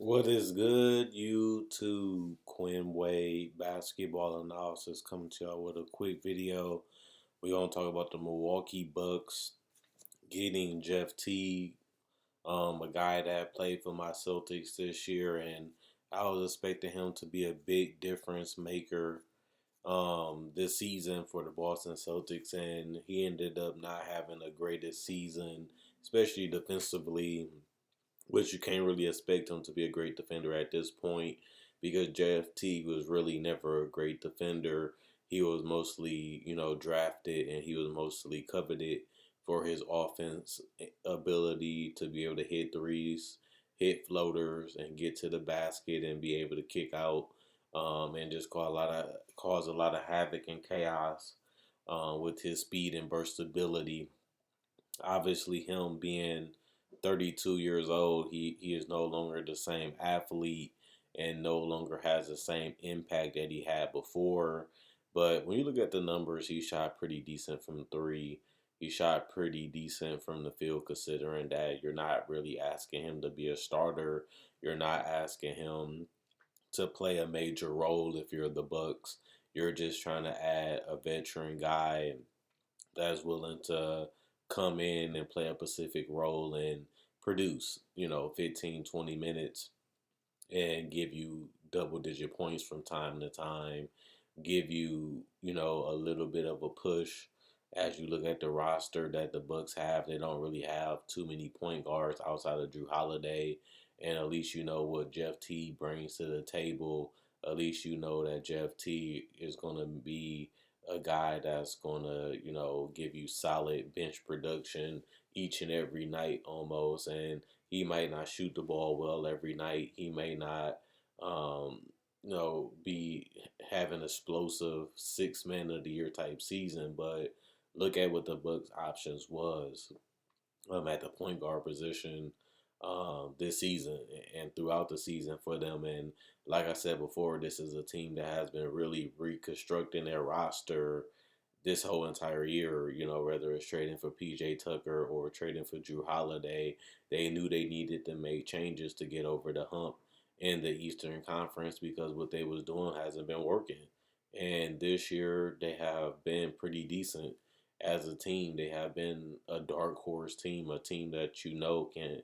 What is good, YouTube? Quinn Wade basketball analysis coming to y'all with a quick video. We're gonna talk about the Milwaukee Bucks getting Jeff Teague, a guy that played for my Celtics this year, and I was expecting him to be a big difference maker this season for the Boston Celtics, and he ended up not having the greatest season, especially defensively, which you can't really expect him to be a great defender at this point because Jeff Teague was really never a great defender. He was mostly, drafted and he was mostly coveted for his offense ability to be able to hit threes, hit floaters, and get to the basket and be able to kick out and just cause a lot of havoc and chaos with his speed and burstability. Obviously, him being 32 years old, he is no longer the same athlete and no longer has the same impact that he had before. But when you look at the numbers, he shot pretty decent from three. He shot pretty decent from the field, considering that you're not really asking him to be a starter. You're not asking him to play a major role if you're the Bucks. You're just trying to add a veteran guy that's willing to come in and play a specific role and produce, 15, 20 minutes and give you double digit points from time to time, give you, a little bit of a push. As you look at the roster that the Bucks have, they don't really have too many point guards outside of Drew Holiday, and at least you know what Jeff T brings to the table. At least you know that Jeff T is going to be a guy that's going to, give you solid bench production each and every night almost. And he might not shoot the ball well every night. He may not, um, be having explosive 6 man of the year type season, but look at what the Bucks' options was at the point guard position this season and throughout the season for them. And like I said before, this is a team that has been really reconstructing their roster this whole entire year, whether it's trading for PJ Tucker or trading for Drew Holiday. They knew they needed to make changes to get over the hump in the Eastern Conference because what they was doing hasn't been working. And this year they have been pretty decent as a team. They have been a dark horse team, a team that can,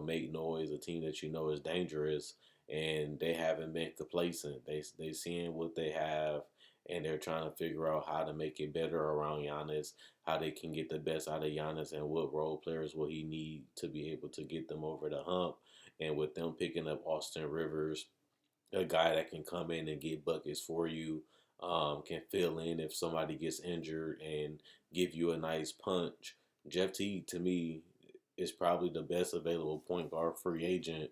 make noise, a team that is dangerous, and they haven't been complacent. They seeing what they have, and they're trying to figure out how to make it better around Giannis, how they can get the best out of Giannis, and what role players will he need to be able to get them over the hump. And with them picking up Austin Rivers, a guy that can come in and get buckets for you, can fill in if somebody gets injured and give you a nice punch. Jeff Teague, to me, is probably the best available point guard free agent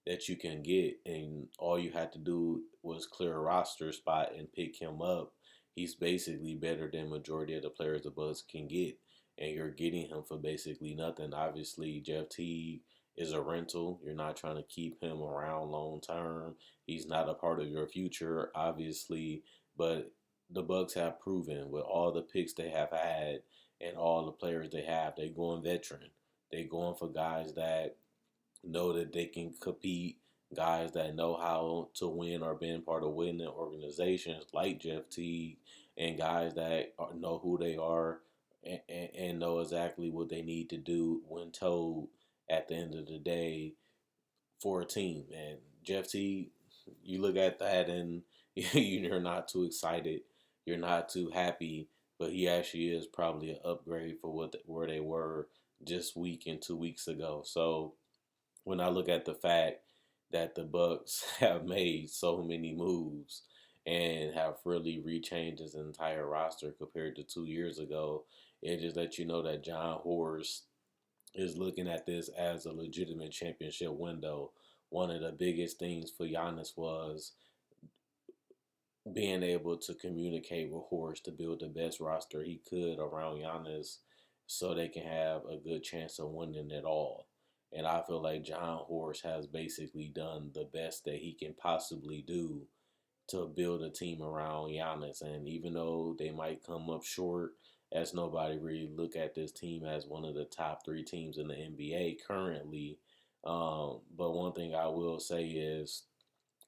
that you can get. And all you had to do was clear a roster spot and pick him up. He's basically better than majority of the players the Bucks can get. And you're getting him for basically nothing. Obviously, Jeff Teague is a rental. You're not trying to keep him around long term. He's not a part of your future, obviously, but the Bucks have proven with all the picks they have had and all the players they have, they going veteran. They going for guys that know that they can compete, guys that know how to win or been part of winning organizations like Jeff Teague, and guys that know who they are and know exactly what they need to do when told at the end of the day for a team. And Jeff Teague, you look at that and you're not too excited, you're not too happy, but he actually is probably an upgrade for where they were just week and 2 weeks ago. So when I look at the fact that the Bucks have made so many moves and have really rechanged his entire roster compared to 2 years ago, it just lets you know that John Horst is looking at this as a legitimate championship window. One of the biggest things for Giannis was being able to communicate with Horst to build the best roster he could around Giannis so they can have a good chance of winning it all. And I feel like John Horst has basically done the best that he can possibly do to build a team around Giannis. And even though they might come up short, as nobody really look at this team as one of the top three teams in the NBA currently, But one thing I will say is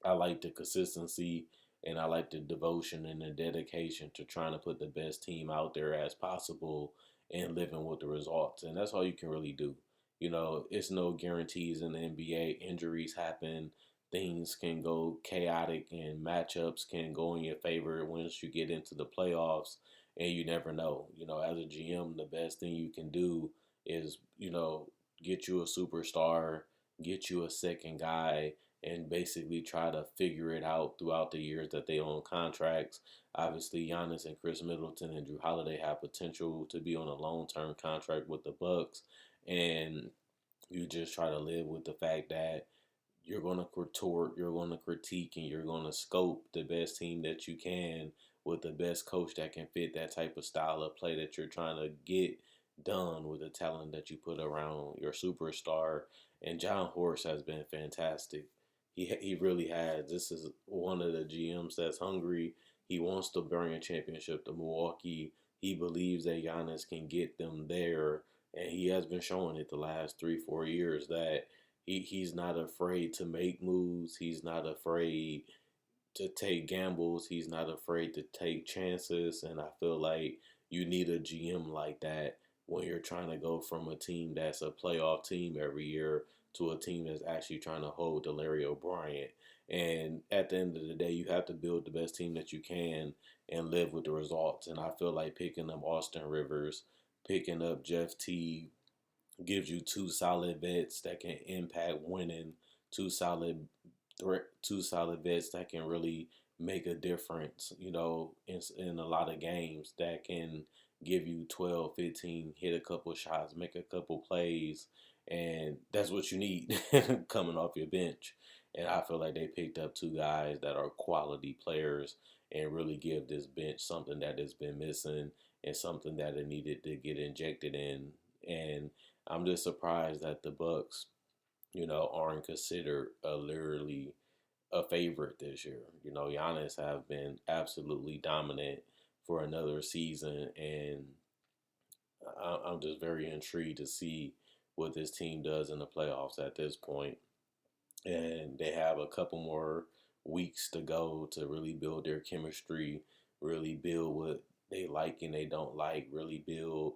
I like the consistency and I like the devotion and the dedication to trying to put the best team out there as possible and living with the results. And that's all you can really do. It's no guarantees in the NBA. Injuries happen, things can go chaotic, and matchups can go in your favor once you get into the playoffs, and you never know. As a GM, the best thing you can do is, get you a superstar, get you a second guy, and basically try to figure it out throughout the years that they own contracts. Obviously, Giannis and Chris Middleton and Drew Holiday have potential to be on a long-term contract with the Bucks, and you just try to live with the fact that you're going to retort, you're going to critique, and you're going to scope the best team that you can with the best coach that can fit that type of style of play that you're trying to get done with the talent that you put around your superstar. And John Horst has been fantastic. He really has. This is one of the GMs that's hungry. He wants to bring a championship to Milwaukee. He believes that Giannis can get them there, and he has been showing it the last 3-4 years that he's not afraid to make moves. He's not afraid to take gambles. He's not afraid to take chances. And I feel like you need a GM like that when you're trying to go from a team that's a playoff team every year to a team that's actually trying to hold the Larry O'Brien. And at the end of the day, you have to build the best team that you can and live with the results. And I feel like picking up Austin Rivers, picking up Jeff Teague, gives you two solid vets that can impact winning, two solid two solid vets that can really make a difference, in a lot of games that can give you 12, 15, hit a couple shots, make a couple plays, and that's what you need coming off your bench. And I feel like they picked up two guys that are quality players and really give this bench something that has been missing and something that it needed to get injected in. And I'm just surprised that the Bucks, aren't considered literally a favorite this year. Giannis have been absolutely dominant for another season, and I'm just very intrigued to see what this team does in the playoffs at this point. And they have a couple more weeks to go to really build their chemistry, really build what they like and they don't like, really build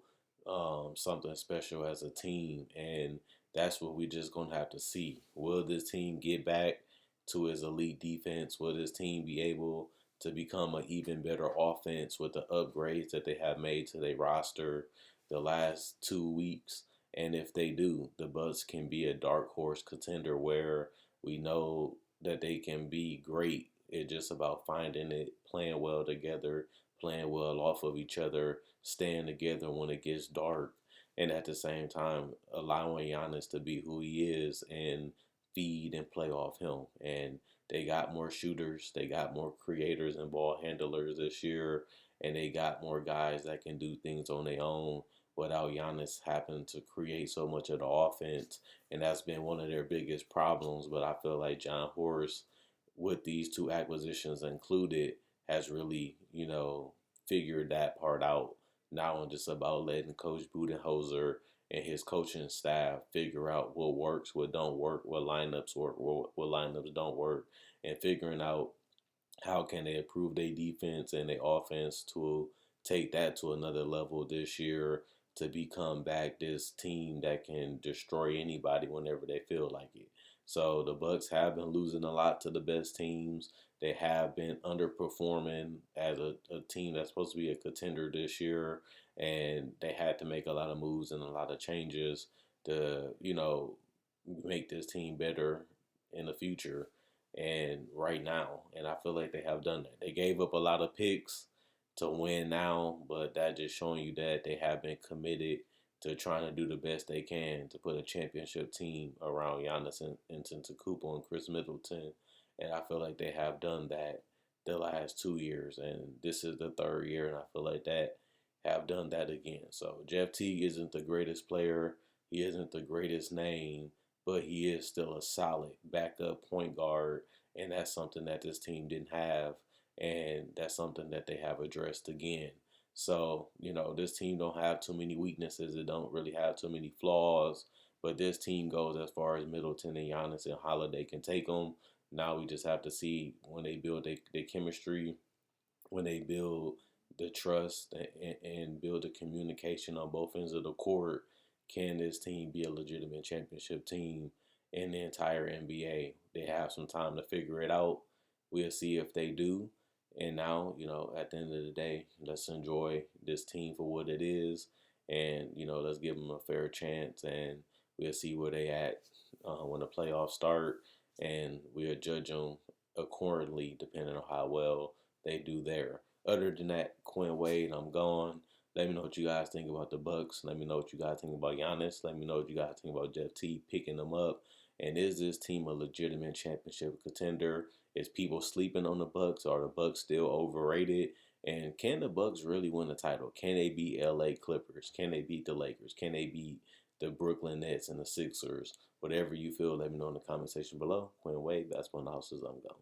something special as a team. And that's what we're just going to have to see. Will this team get back to its elite defense? Will this team be able to become an even better offense with the upgrades that they have made to their roster the last 2 weeks? And if they do, the Bucks can be a dark horse contender where we know that they can be great. It's just about finding it, playing well together, playing well off of each other, staying together when it gets dark, and at the same time allowing Giannis to be who he is and feed and play off him. And they got more shooters, they got more creators and ball handlers this year, and they got more guys that can do things on their own without Giannis having to create so much of the offense. And that's been one of their biggest problems. But I feel like John Horst, with these two acquisitions included, has really, figured that part out. Not only just about letting Coach Budenholzer and his coaching staff figure out what works, what don't work, what lineups work, what lineups don't work, and figuring out how can they improve their defense and their offense to take that to another level this year to become back this team that can destroy anybody whenever they feel like it. So the Bucks have been losing a lot to the best teams. They have been underperforming as a team that's supposed to be a contender this year, and they had to make a lot of moves and a lot of changes to, make this team better in the future and right now. And I feel like they have done that. They gave up a lot of picks to win now, but that just showing you that they have been committed to trying to do the best they can to put a championship team around Giannis and Antetokounmpo and Chris Middleton. And I feel like they have done that the last 2 years, and this is the third year, and I feel like that have done that again. So Jeff Teague isn't the greatest player. He isn't the greatest name, but he is still a solid backup point guard, and that's something that this team didn't have, and that's something that they have addressed again. So, this team don't have too many weaknesses. It don't really have too many flaws, But this team goes as far as Middleton and Giannis and Holiday can take them. Now we just have to see when they build their chemistry, when they build the trust and build the communication on both ends of the court. Can this team be a legitimate championship team in the entire NBA? They have some time to figure it out. We'll see if they do. And now, at the end of the day, let's enjoy this team for what it is, and let's give them a fair chance, and we'll see where they at when the playoffs start, and we'll judge them accordingly depending on how well they do there. Other than that, Quinn Wade, I'm gone. Let me know what you guys think about the Bucks. Let me know what you guys think about Giannis. Let me know what you guys think about Jeff Teague picking them up. And is this team a legitimate championship contender? Is people sleeping on the Bucks? Are the Bucks still overrated? And can the Bucks really win the title? Can they beat LA Clippers? Can they beat the Lakers? Can they beat the Brooklyn Nets and the Sixers? Whatever you feel, let me know in the comment section below. Quinn Wade, that's one houses I'm going.